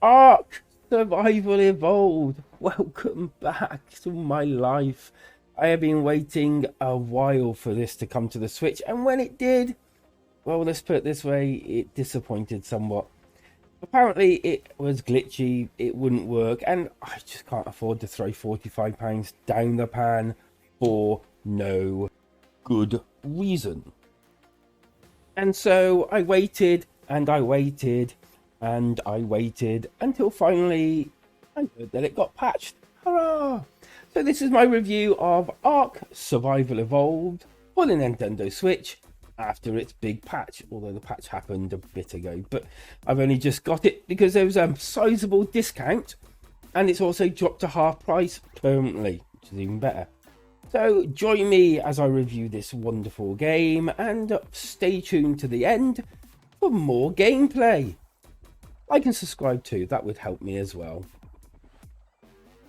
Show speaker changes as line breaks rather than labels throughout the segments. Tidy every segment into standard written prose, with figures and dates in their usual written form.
ARK Survival Evolved. Welcome back to my life. I have been waiting a while for this to come to the Switch, and when it did, well, let's put it this way, it disappointed somewhat. Apparently, it was glitchy, it wouldn't work, and I just can't afford to throw £45 down the pan for no good reason. And so I waited and I waited and I waited until finally I heard that it got patched. Hurrah! So this is my review of ARK Survival Evolved for the Nintendo Switch after its big patch, although the patch happened a bit ago. But I've only just got it because there was a sizable discount, and it's also dropped to half price permanently, which is even better. So join me as I review this wonderful game, and stay tuned to the end for more gameplay. Like and subscribe too, that would help me as well.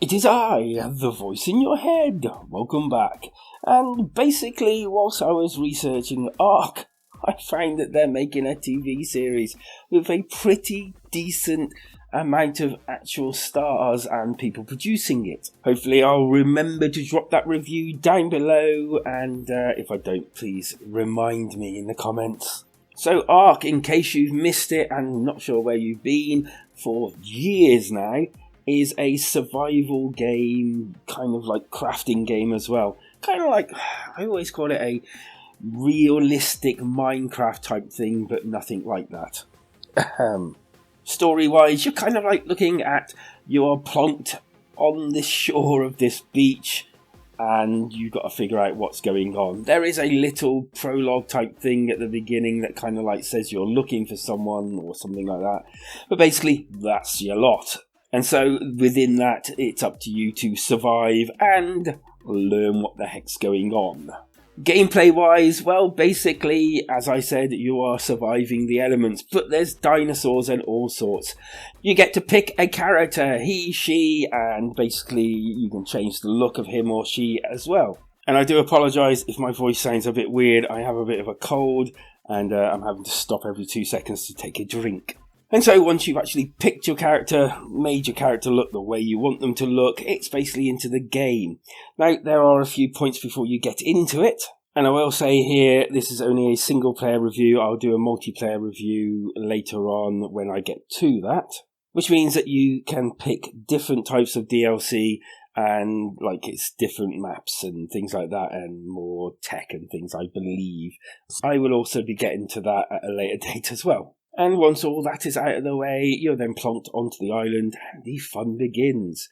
It is I, the voice in your head. Welcome back. And basically, whilst I was researching ARK, I found that they're making a TV series with a pretty decent amount of actual stars and people producing it. Hopefully I'll remember to drop that review down below, and if I don't, please remind me in the comments. So ARK, in case you've missed it and not sure where you've been for years now, is a survival game, kind of like crafting game as well. Kind of like, I always call it a realistic Minecraft type thing, but nothing like that. Story-wise, you're kind of like looking at, you're plonked on this shore of this beach, and you've got to figure out what's going on. There is a little prologue type thing at the beginning that kind of like says you're looking for someone or something like that. But basically, that's your lot. And so within that, it's up to you to survive and learn what the heck's going on. Gameplay wise, well, basically, as I said, you are surviving the elements, but there's dinosaurs and all sorts. You get to pick a character, he, she, and basically you can change the look of him or she as well. And I do apologise if my voice sounds a bit weird. I have a bit of a cold, and I'm having to stop every 2 seconds to take a drink. And so once you've actually picked your character, made your character look the way you want them to look, it's basically into the game. Now, there are a few points before you get into it. And I will say here, this is only a single player review. I'll do a multiplayer review later on when I get to that. Which means that you can pick different types of DLC, and like it's different maps and things like that, and more tech and things, I believe. I will also be getting to that at a later date as well. And once all that is out of the way, you're then plonked onto the island and the fun begins.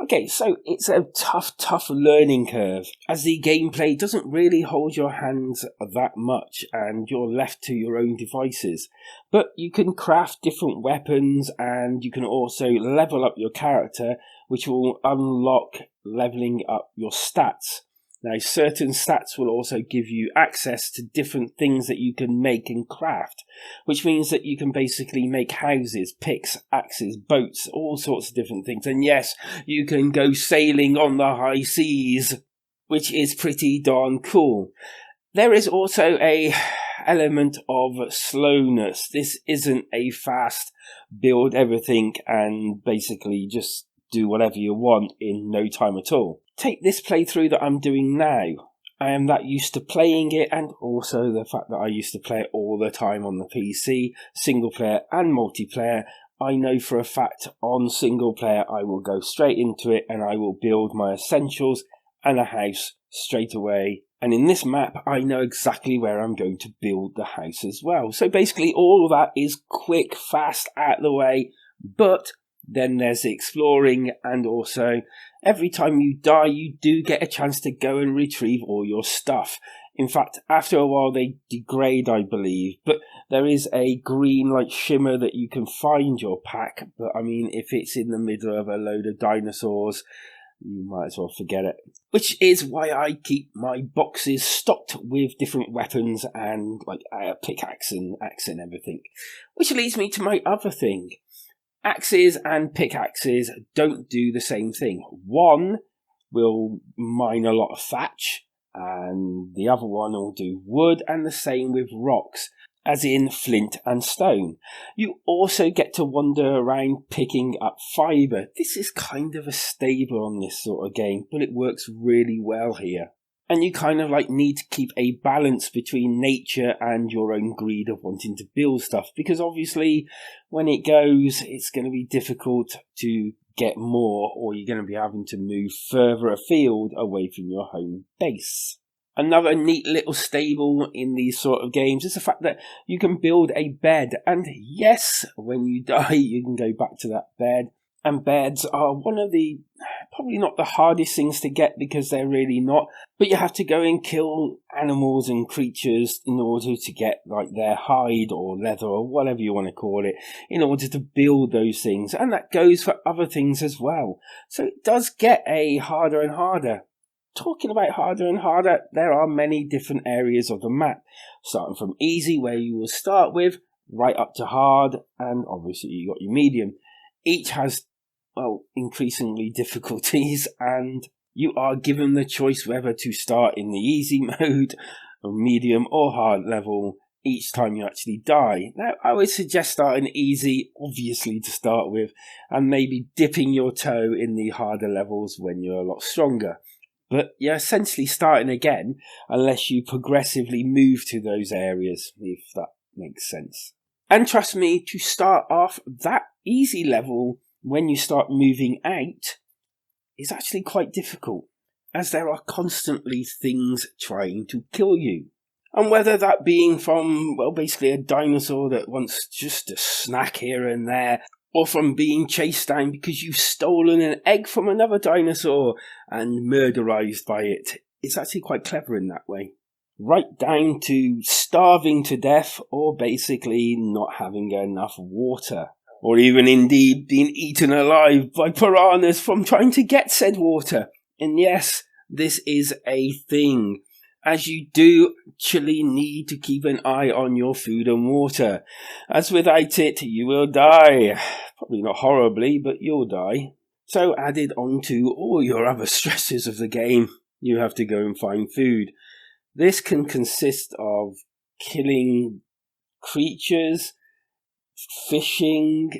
Okay, so it's a tough learning curve, as the gameplay doesn't really hold your hands that much and you're left to your own devices. But you can craft different weapons, and you can also level up your character, which will unlock leveling up your stats. Now, certain stats will also give you access to different things that you can make and craft, which means that you can basically make houses, picks, axes, boats, all sorts of different things. And yes, you can go sailing on the high seas, which is pretty darn cool. There is also a element of slowness. This isn't a fast build everything and basically just do whatever you want in no time at all. Take this playthrough that I'm doing now. I am that used to playing it, and also the fact that I used to play it all the time on the PC, single player and multiplayer. I know for a fact on single player I will go straight into it and I will build my essentials and a house straight away. And in this map, I know exactly where I'm going to build the house as well. So basically all of that is quick, fast, out of the way, but then there's the exploring, and also every time you die, you do get a chance to go and retrieve all your stuff. In fact, after a while they degrade, I believe, but there is a green like shimmer that you can find your pack. But I mean, if it's in the middle of a load of dinosaurs, you might as well forget it. Which is why I keep my boxes stocked with different weapons and like a pickaxe and axe and everything. Which leads me to my other thing. Axes and pickaxes don't do the same thing. One will mine a lot of thatch, and the other one will do wood, and the same with rocks. as in flint and stone. You also get to wander around picking up fibre. This is kind of a staple on this sort of game, but it works really well here. And you kind of need to keep a balance between nature and your own greed of wanting to build stuff, because obviously when it goes, it's going to be difficult to get more, or you're going to be having to move further afield away from your home base. Another neat little stable in these sort of games is the fact that you can build a bed, and yes, when you die you can go back to that bed. And beds are one of the, probably not the hardest things to get, because they're really not, but you have to go and kill animals and creatures in order to get their hide or leather or whatever you want to call it, in order to build those things. And that goes for other things as well. So it does get harder and harder. Talking about harder and harder, there are many different areas of the map, starting from easy, where you will start with, right up to hard, and obviously you got your medium. Each has, increasingly difficulties, and you are given the choice whether to start in the easy mode, or medium, or hard level each time you actually die. Now, I would suggest starting easy, obviously, to start with, and maybe dipping your toe in the harder levels when you're a lot stronger. But you're essentially starting again unless you progressively move to those areas, if that makes sense. And trust me, to start off that easy level, when you start moving out, is actually quite difficult, as there are constantly things trying to kill you. And whether that being from, basically a dinosaur that wants just a snack here and there, or from being chased down because you've stolen an egg from another dinosaur and murderized by it. It's actually quite clever in that way. Right down to starving to death, or basically not having enough water. Or even indeed being eaten alive by piranhas from trying to get said water. And yes, this is a thing, as you do actually need to keep an eye on your food and water, as without it you will die. Probably not horribly, but you'll die. So added on to all your other stresses of the game, you have to go and find food. This can consist of killing creatures, fishing,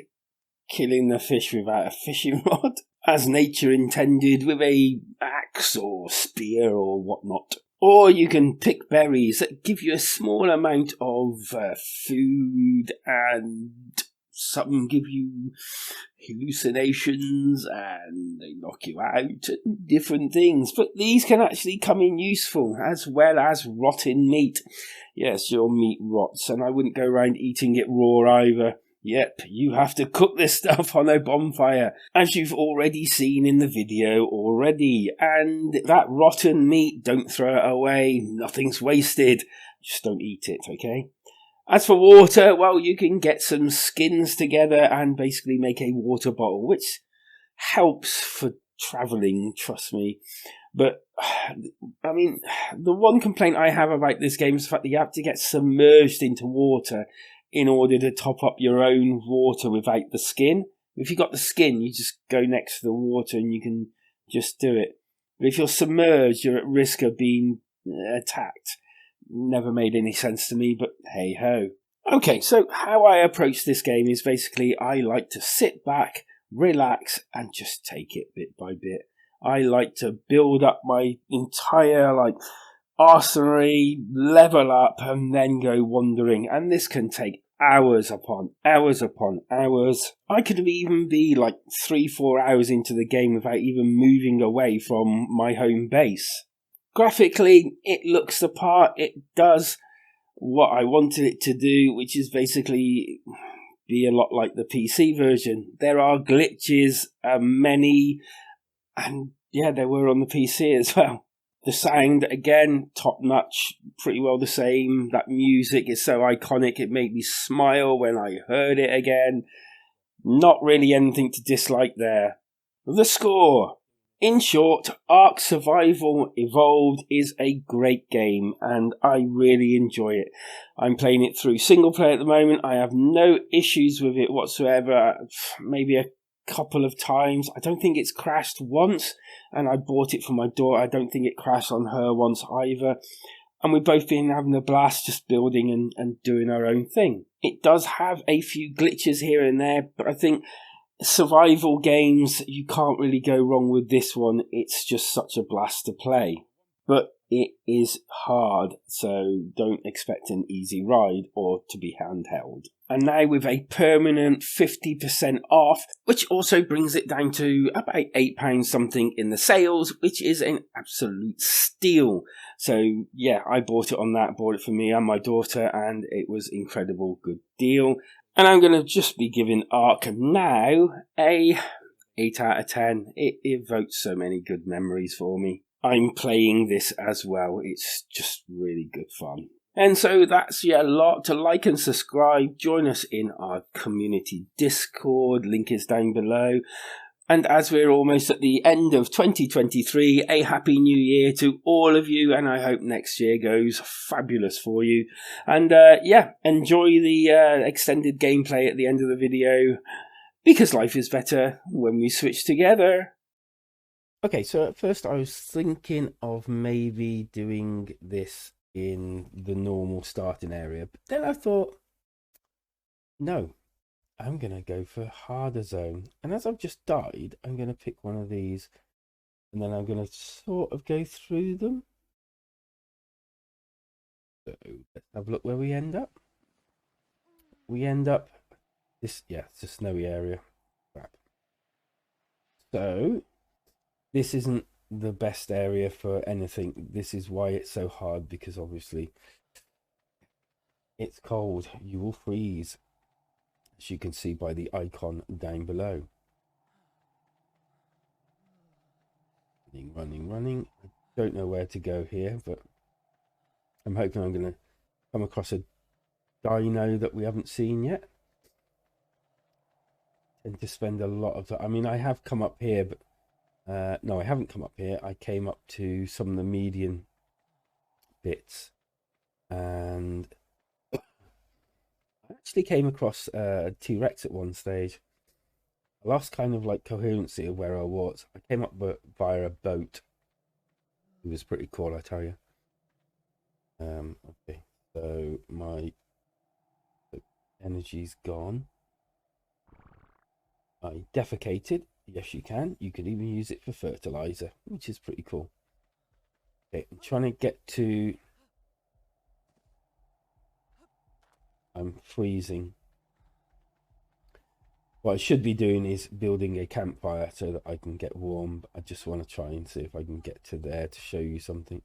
killing the fish without a fishing rod, as nature intended, with a axe or spear or whatnot. Or you can pick berries that give you a small amount of food, and some give you hallucinations and they knock you out, and different things. But these can actually come in useful, as well as rotten meat. Yes, your meat rots, and I wouldn't go around eating it raw either. Yep, you have to cook this stuff on a bonfire, as you've already seen in the video already. And that rotten meat, don't throw it away, nothing's wasted. Just don't eat it, okay? As for water, you can get some skins together and basically make a water bottle, which helps for travelling, trust me. But, I mean, the one complaint I have about this game is the fact that you have to get submerged into water in order to top up your own water without the skin. If you've got the skin, you just go next to the water and you can just do it. But if you're submerged, you're at risk of being attacked. Never made any sense to me, but hey ho. Okay, so how I approach this game is basically I like to sit back, relax, and just take it bit by bit. I like to build up my entire arsenal, level up, and then go wandering. And this can take hours upon hours upon hours. I could even be 3-4 hours into the game without even moving away from my home base. Graphically, it looks the part. It does what I wanted it to do, which is basically be a lot like the PC version. There are glitches, many, and yeah, there were on the PC as well. The sound, again, top-notch, pretty well the same. That music is so iconic, it made me smile when I heard it again. Not really anything to dislike there. The score. In short, ARK Survival Evolved is a great game, and I really enjoy it. I'm playing it through single player at the moment. I have no issues with it whatsoever. Maybe a couple of times. I don't think it's crashed once, and I bought it for my daughter. I don't think it crashed on her once either. and we've both been having a blast just building and doing our own thing. It does have a few glitches here and there, but I think survival games, you can't really go wrong with this one. It's just such a blast to play. But it is hard, so don't expect an easy ride or to be handheld. And now with a permanent 50% off, which also brings it down to about £8 something in the sales, which is an absolute steal. So yeah, I bought it for me and my daughter, and it was incredible good deal. And I'm going to just be giving ARK now a 8 out of 10. It evokes so many good memories for me. I'm playing this as well. It's just really good fun. And so that's a lot. To like and subscribe, join us in our community Discord. Link is down below. And as we're almost at the end of 2023, a happy new year to all of you, and I hope next year goes fabulous for you. And enjoy the extended gameplay at the end of the video, because life is better when we switch together. Okay, so at first I was thinking of maybe doing this in the normal starting area, but then I thought, no, I'm going to go for harder zone. And as I've just died, I'm going to pick one of these, and then I'm going to sort of go through them. So let's have a look where we end up. We end up it's a snowy area. Crap. So this isn't the best area for anything. This is why it's so hard, because obviously it's cold. You will freeze, as you can see by the icon down below. Running. I don't know where to go here, but I'm hoping I'm going to come across a dino that we haven't seen yet. And to spend a lot of time. I mean, I have come up here, but no, I haven't come up here. I came up to some of the median bits, and I actually came across a T-Rex at one stage. I lost kind of like coherency of where I was. I came up via a boat. It was pretty cool, I tell you. Okay, so my energy's gone. I defecated. Yes, you can. You could even use it for fertilizer, which is pretty cool. Okay, I'm trying to get to... I'm freezing. What I should be doing is building a campfire so that I can get warm. But I just want to try and see if I can get to there to show you something.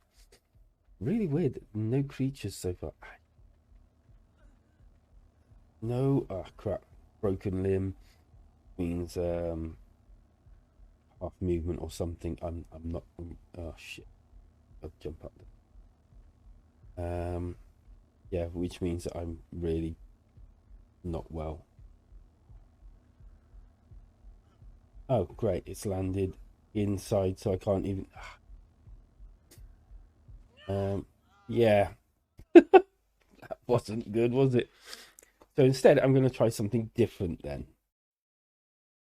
Really weird. No creatures so far. No. Ah, crap. Broken limb means half movement or something. I'm not. Oh shit. I'll jump up there. Yeah, which means that I'm really not well. Oh, great. It's landed inside, so I can't even... yeah. That wasn't good, was it? So instead, I'm going to try something different then.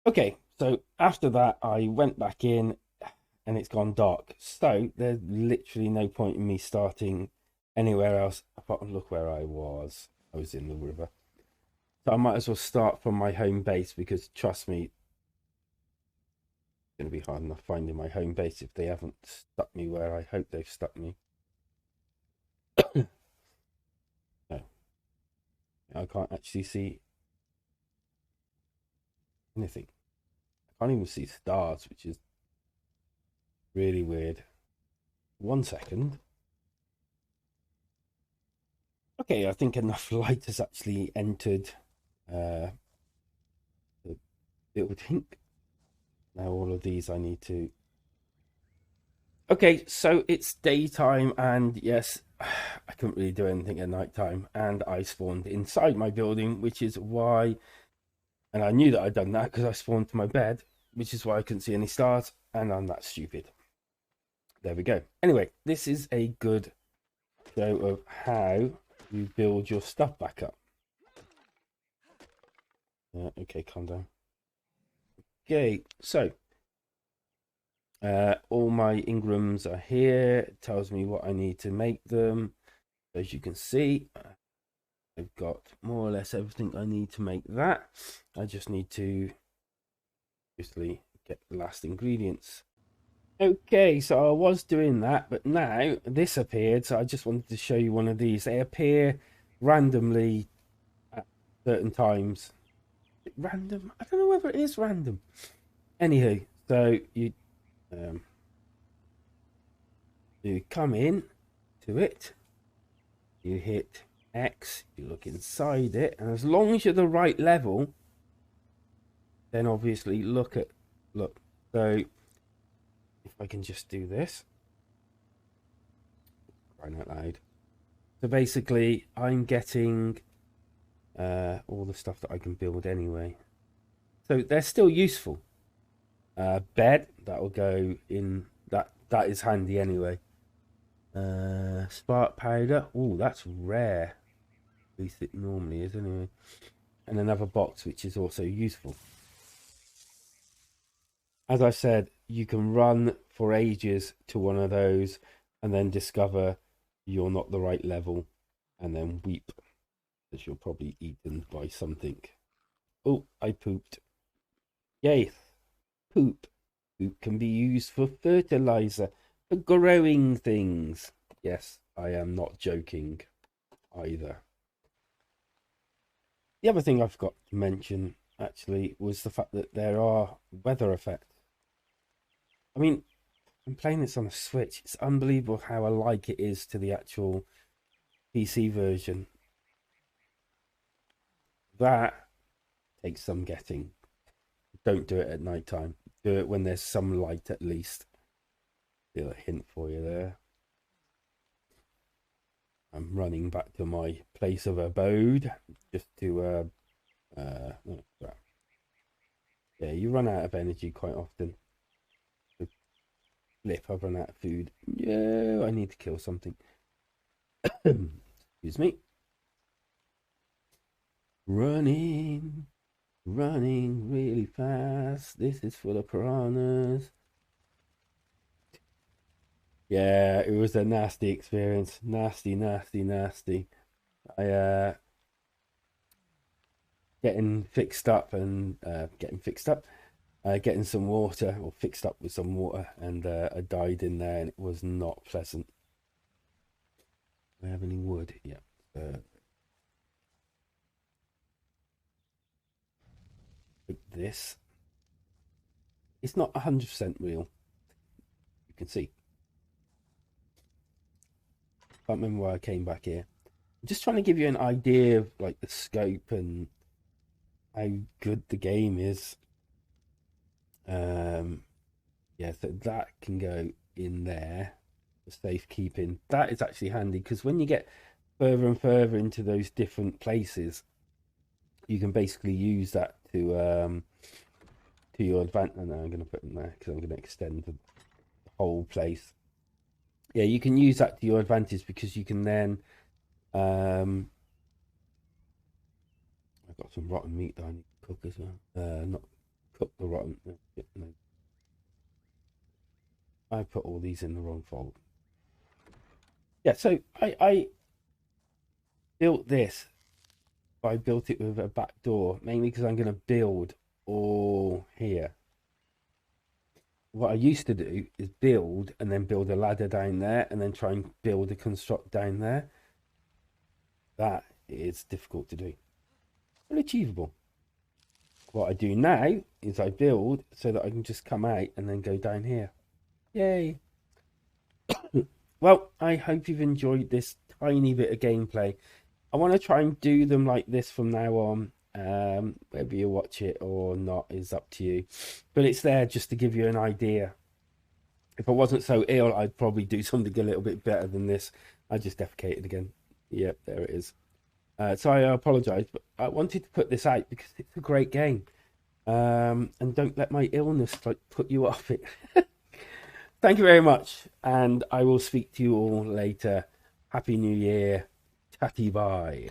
Okay, so after that, I went back in, and it's gone dark. So there's literally no point in me starting anywhere else apart from look where I was. I was in the river. So I might as well start from my home base, because trust me, it's going to be hard enough finding my home base if they haven't stuck me where I hope they've stuck me. No, I can't actually see anything. I can't even see stars, which is really weird. 1 second. Okay, I think enough light has actually entered the building. Now all of these I need to... Okay, so it's daytime, and yes, I couldn't really do anything at night time, and I spawned inside my building, which is why... And I knew that I'd done that because I spawned to my bed, which is why I couldn't see any stars, and I'm that stupid. There we go. Anyway, this is a good show of how you build your stuff back up. Okay, calm down. Okay, so all my Ingrams are here. It tells me what I need to make them. As you can see, I've got more or less everything I need to make that. I just need to obviously get the last ingredients. Okay, so I was doing that, but now this appeared, so I just wanted to show you one of these. They appear randomly at certain times. Random? I don't know whether it is random. Anywho, so you come in to it, you hit X, you look inside it, and as long as you're the right level, then obviously look. So if I can just do this, crying out loud. So basically, I'm getting all the stuff that I can build anyway. So they're still useful. Bed, that will go in, that is handy anyway. Spark powder, oh, that's rare. At least it normally is anyway. And another box, which is also useful. As I said, you can run for ages to one of those and then discover you're not the right level and then weep that you're probably eaten by something. Oh, I pooped. Yay, poop. Poop can be used for fertilizer, for growing things. Yes, I am not joking either. The other thing I forgot to mention, actually, was the fact that there are weather effects. I mean, I'm playing this on a Switch. It's unbelievable how alike it is to the actual PC version. That takes some getting. Don't do it at night time. Do it when there's some light at least. Little hint for you there. I'm running back to my place of abode just to yeah, you run out of energy quite often. Flip, I've run out of food. Yeah, I need to kill something. Excuse me. Running really fast. This is full of piranhas. Yeah, it was a nasty experience. Nasty. I getting fixed up and getting some water, or fixed up with some water, and I died in there, and it was not pleasant. Do I have any wood? Yeah. This. It's not 100% real. You can see. Can't remember why I came back here. I'm just trying to give you an idea of like the scope and how good the game is. Yeah, so that can go in there for safekeeping. That is actually handy because when you get further and further into those different places, you can basically use that to your advantage. And I'm going to put them there because I'm going to extend the whole place. Yeah, you can use that to your advantage because you can then I've got some rotten meat that I need to cook as well. Not cook the rotten. No. I put all these in the wrong folder. Yeah, so I built this. I built it with a back door, mainly because I'm going to build all here. What I used to do is build and then build a ladder down there and then try and build a construct down there. That is difficult to do, but achievable. What I do now is I build so that I can just come out and then go down here. Yay! Well, I hope you've enjoyed this tiny bit of gameplay. I want to try and do them like this from now on. Whether you watch it or not is up to you. But it's there just to give you an idea. If I wasn't so ill, I'd probably do something a little bit better than this. I just defecated again. Yep, there it is. So I apologise, but I wanted to put this out because it's a great game. And don't let my illness like put you off it. Thank you very much, and I will speak to you all later. Happy New Year. Tatty bye.